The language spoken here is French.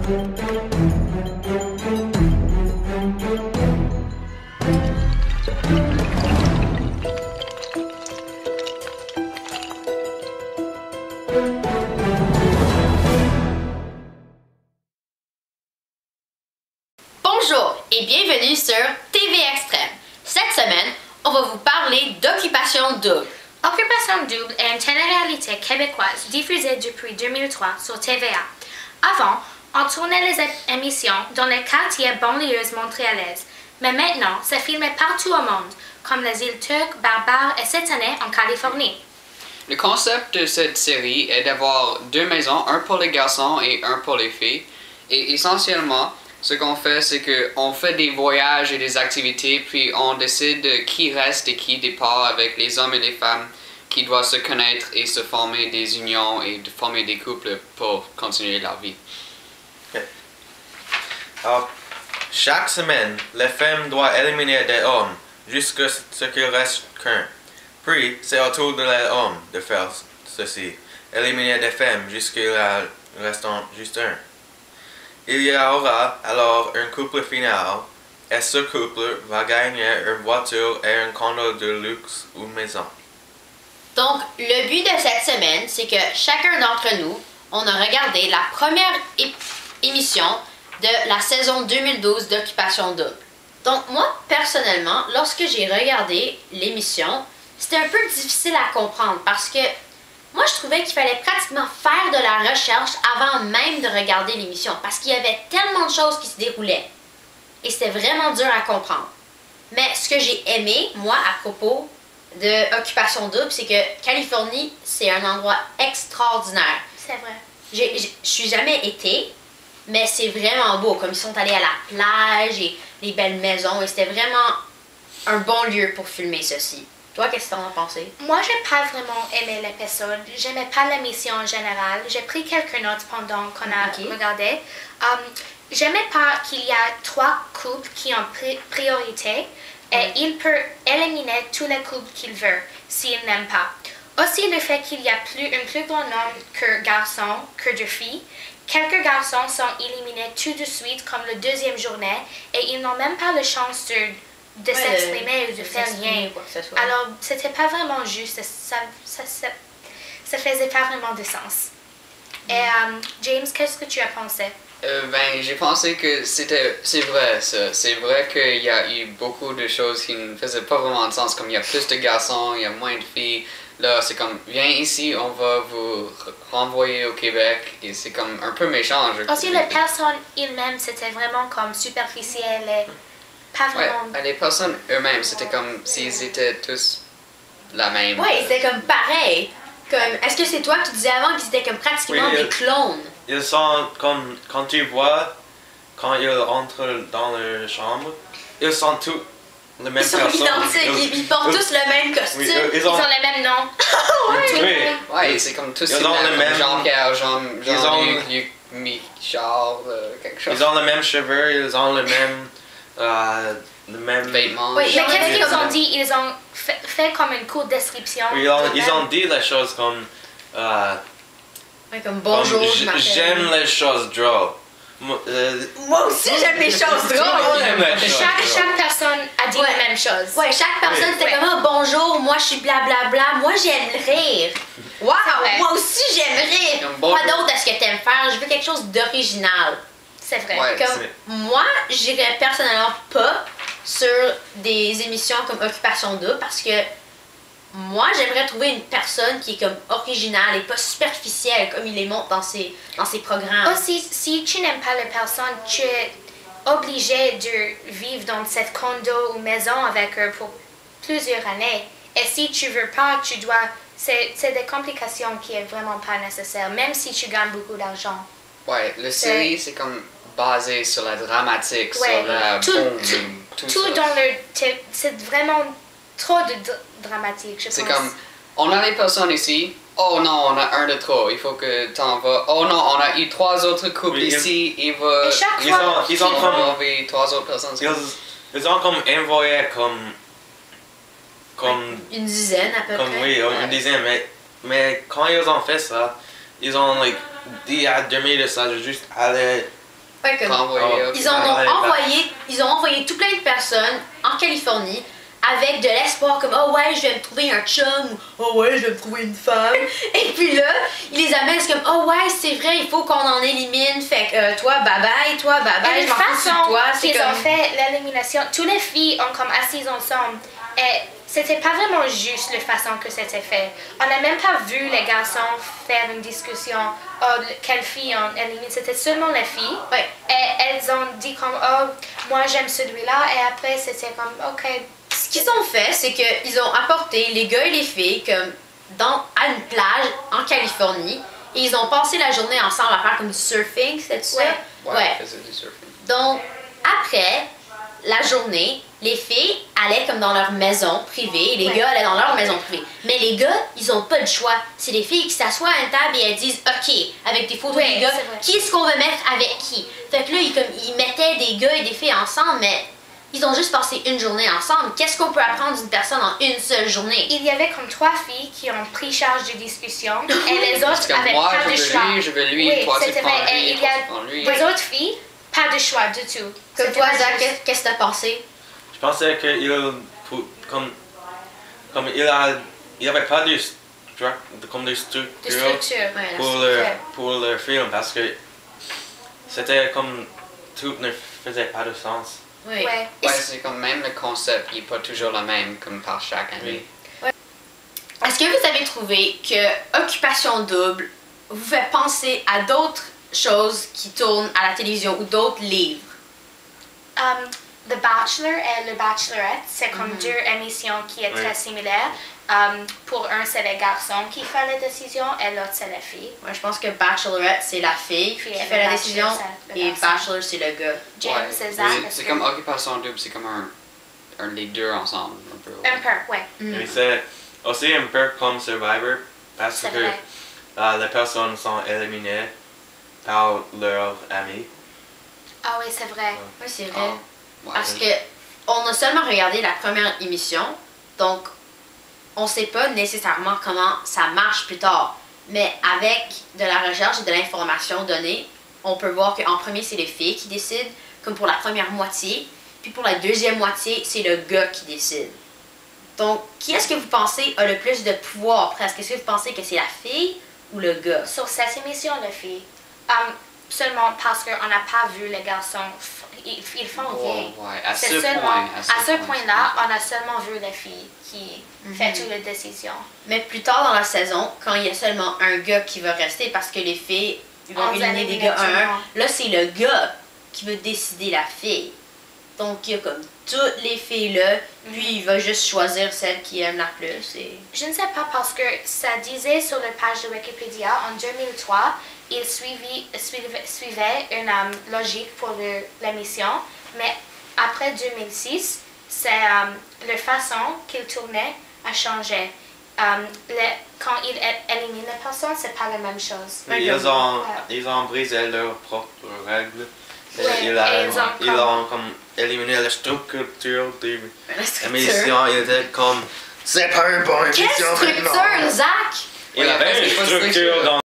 Bonjour et bienvenue sur TV Extrême. Cette semaine, on va vous parler d'Occupation Double. Occupation Double est une télé-réalité québécoise diffusée depuis 2003 sur TVA. Avant, on tournait les émissions dans les quartiers banlieues montréalaises, mais maintenant, c'est filmé partout au monde, comme les îles Turques, Barbares et cette année en Californie. Le concept de cette série est d'avoir deux maisons, un pour les garçons et un pour les filles. Et essentiellement, ce qu'on fait, c'est qu'on fait des voyages et des activités, puis on décide qui reste et qui départ avec les hommes et les femmes qui doivent se connaître et se former des unions et de former des couples pour continuer leur vie. Okay. Alors, chaque semaine, les femmes doivent éliminer des hommes jusqu'à ce qu'il reste qu'un. Puis, c'est au tour de l'homme de faire ceci. Éliminer des femmes jusqu'il reste juste un. Il y aura alors un couple final, et ce couple va gagner une voiture et un condo de luxe ou maison. Donc, le but de cette semaine, c'est que chacun d'entre nous, on a regardé la première émission de la saison 2012 d'Occupation Double. Donc, moi, personnellement, lorsque j'ai regardé l'émission, c'était un peu difficile à comprendre parce que moi, je trouvais qu'il fallait pratiquement faire de la recherche avant même de regarder l'émission parce qu'il y avait tellement de choses qui se déroulaient et c'était vraiment dur à comprendre. Mais ce que j'ai aimé, moi, à propos de Occupation Double, c'est que Californie, c'est un endroit extraordinaire. C'est vrai. Je suis jamais été, mais c'est vraiment beau. Comme ils sont allés à la plage et les belles maisons et c'était vraiment un bon lieu pour filmer ceci. Toi, qu'est-ce que t'en as pensé? Moi, j'ai pas vraiment aimé l'épisode. J'aimais pas l'émission en général. J'ai pris quelques notes pendant qu'on a regardé. J'aimais pas qu'il y a 3 couples qui ont priorité et il peut éliminer tous les couples qu'il veut s'il n'aime pas. Aussi, le fait qu'il y a un plus grand nombre de garçons que de filles. Quelques garçons sont éliminés tout de suite comme la deuxième journée et ils n'ont même pas la chance de s'exprimer ou de faire rien. Alors, c'était pas vraiment juste. Ça faisait pas vraiment de sens. Et James, qu'est-ce que tu as pensé? J'ai pensé que c'est vrai ça. C'est vrai qu'il y a eu beaucoup de choses qui ne faisaient pas vraiment de sens. Comme il y a plus de garçons, il y a moins de filles. Là, c'est comme, viens ici, on va vous renvoyer au Québec. Et c'est comme un peu méchant. Aussi, les personnes elles-mêmes, c'était vraiment comme superficiel et pas vraiment... Ouais, les personnes eux-mêmes, c'était comme s'ils étaient tous la même. Ouais, c'était comme pareil. Est-ce que c'est toi qui disais avant qu'ils étaient comme pratiquement des clones? Ils sont comme, quand tu vois, quand ils rentrent dans leur chambre, ils sont tous les mêmes personnes. Ils sont identiques, ils portent tous le même costume. Oui, Ils ont les mêmes noms. Ouais, c'est comme tous ils ont le même Jean-Pierre, Jean-Luc, Michard, quelque chose. Ils ont les mêmes cheveux, ils ont le même vêtements. Oui, mais qu'est-ce qu'ils ont dit? Ils ont fait comme une courte description. Ils ont dit les choses comme... comme bonjour, j'aime les choses drôles. Moi aussi, j'aime les choses drôles. Chaque personne a dit la même chose. Ouais, chaque personne c'était comme oh, bonjour, moi je suis blablabla, moi j'aime rire. Wow, moi aussi j'aime rire. Quoi d'autre est-ce que t'aimes faire? Je veux quelque chose d'original. C'est vrai. Ouais, comme moi, j'irais personnellement pas sur des émissions comme Occupation Double parce que moi, j'aimerais trouver une personne qui est comme originale et pas superficielle comme il les montre dans ses programmes. Aussi, si tu n'aimes pas la personne, tu es obligé de vivre dans cette condo ou maison avec eux pour plusieurs années. Et si tu veux pas, tu dois... C'est des complications qui est vraiment pas nécessaire, même si tu gagnes beaucoup d'argent. Ouais, la série, c'est comme basé sur la dramatique, sur la tout ça. Dans le... C'est vraiment trop de dramatique, je pense. C'est comme, on a les personnes ici, oh non, on a un de trop, il faut que t'en vas. Oh non, on a eu 3 autres couples ici, Et chaque fois, ils ont comme envoyé 3 autres personnes. Ils ont comme envoyé comme une dizaine à peu près. Oui, une dizaine, mais quand ils ont fait ça, ils ont dit à demi de ça, juste aller Fait que Envoyé, ils ont envoyé tout plein de personnes en Californie avec de l'espoir comme oh ouais je vais me trouver un chum ou oh ouais je vais me trouver une femme et puis là ils les amènent comme oh ouais c'est vrai il faut qu'on en élimine fait que toi bye bye Et je la m'en fous de toi c'est qu'ils ont comme fait l'élimination, toutes les filles ont comme assises ensemble et c'était pas vraiment juste la façon que c'était fait. On n'a même pas vu les garçons faire une discussion oh quelle fille on élimine, c'était seulement les filles. Ouais. Et elles ont dit comme oh moi j'aime celui-là et après c'était comme ok. Ce qu'ils ont fait, c'est qu'ils ont apporté les gars et les filles comme à une plage en Californie et ils ont passé la journée ensemble à faire comme du surfing, c'est ça? Ouais, elle faisait du surfing. Donc, après la journée, les filles allaient comme dans leur maison privée et les gars allaient dans leur maison privée. Mais les gars, ils ont pas le choix. C'est les filles qui s'assoient à une table et elles disent OK, avec des photos des gars, qui est-ce qu'on veut mettre avec qui? Fait que là, ils mettaient des gars et des filles ensemble, mais ils ont juste passé une journée ensemble. Qu'est-ce qu'on peut apprendre d'une personne en une seule journée? Il y avait comme 3 filles qui ont pris charge de discussion et les autres avaient moi, pas de choix. Je veux lui, oui, toi tu c'était prends vrai. lui, Et il y toi a tu prends lui. les autres filles, pas de choix du tout. Comme C'était toi, pas Zach, juste. qu'est-ce que t'as pensé? Je pensais qu'il il avait pas de structure De structure. Ouais, pour le film parce que c'était comme tout ne faisait pas de sens. Oui. Ouais. Ouais, c'est comme même le concept, il n'est pas toujours le même comme par chaque année. Est-ce que vous avez trouvé que Occupation Double vous fait penser à d'autres choses qui tournent à la télévision ou d'autres livres? The Bachelor et le Bachelorette, c'est comme deux émissions qui sont très similaires. Pour un, c'est les garçons qui font les décisions et l'autre, c'est les filles. Moi, je pense que Bachelorette, c'est la fille qui Puis fait la le décision Bachelor, c'est le et garçon. Bachelor, c'est le gars. James Ouais. et Zach. C'est comme Occupation Double, c'est comme les deux ensemble. Un peu. Un peu, ouais. Mais c'est aussi un peu comme Survivor parce C'est que vrai. les personnes sont éliminées par leurs amis. Ah oui, c'est vrai. Oui, c'est vrai. Ah, ouais. Parce que on a seulement regardé la première émission, donc on sait pas nécessairement comment ça marche plus tard. Mais avec de la recherche et de l'information donnée, on peut voir qu'en premier, c'est les filles qui décident, comme pour la première moitié. Puis pour la deuxième moitié, c'est le gars qui décide. Donc, qui est-ce que vous pensez a le plus de pouvoir presque? Est-ce que vous pensez que c'est la fille ou le gars? Sur cette émission, les filles, seulement parce qu'on n'a pas vu les garçons, ils font rien. Ouais, à C'est ce seulement, point. à ce point-là, on a seulement vu les filles qui font toutes les décisions. Mais plus tard dans la saison, quand il y a seulement un gars qui va rester parce que les filles vont On éliminer des élimine gars tout le un, monde. là c'est le gars qui veut décider la fille. Donc il y a comme toutes les filles là, puis il va juste choisir celle qu'il aime la plus. Et... Je ne sais pas parce que ça disait sur la page de Wikipédia en 2003, il suivait une logique pour l'émission, mais après 2006, c'est la façon qu'il tournait a changé. Quand il élimine les personnes, c'est pas la même chose. Ils ont brisé leurs propres règles. Ouais, Ils ont comme éliminé la structure de La structure. l'émission. Ils étaient comme c'est pas une bonne Quelle émission structure, maintenant. Zach? Il avait une structure dans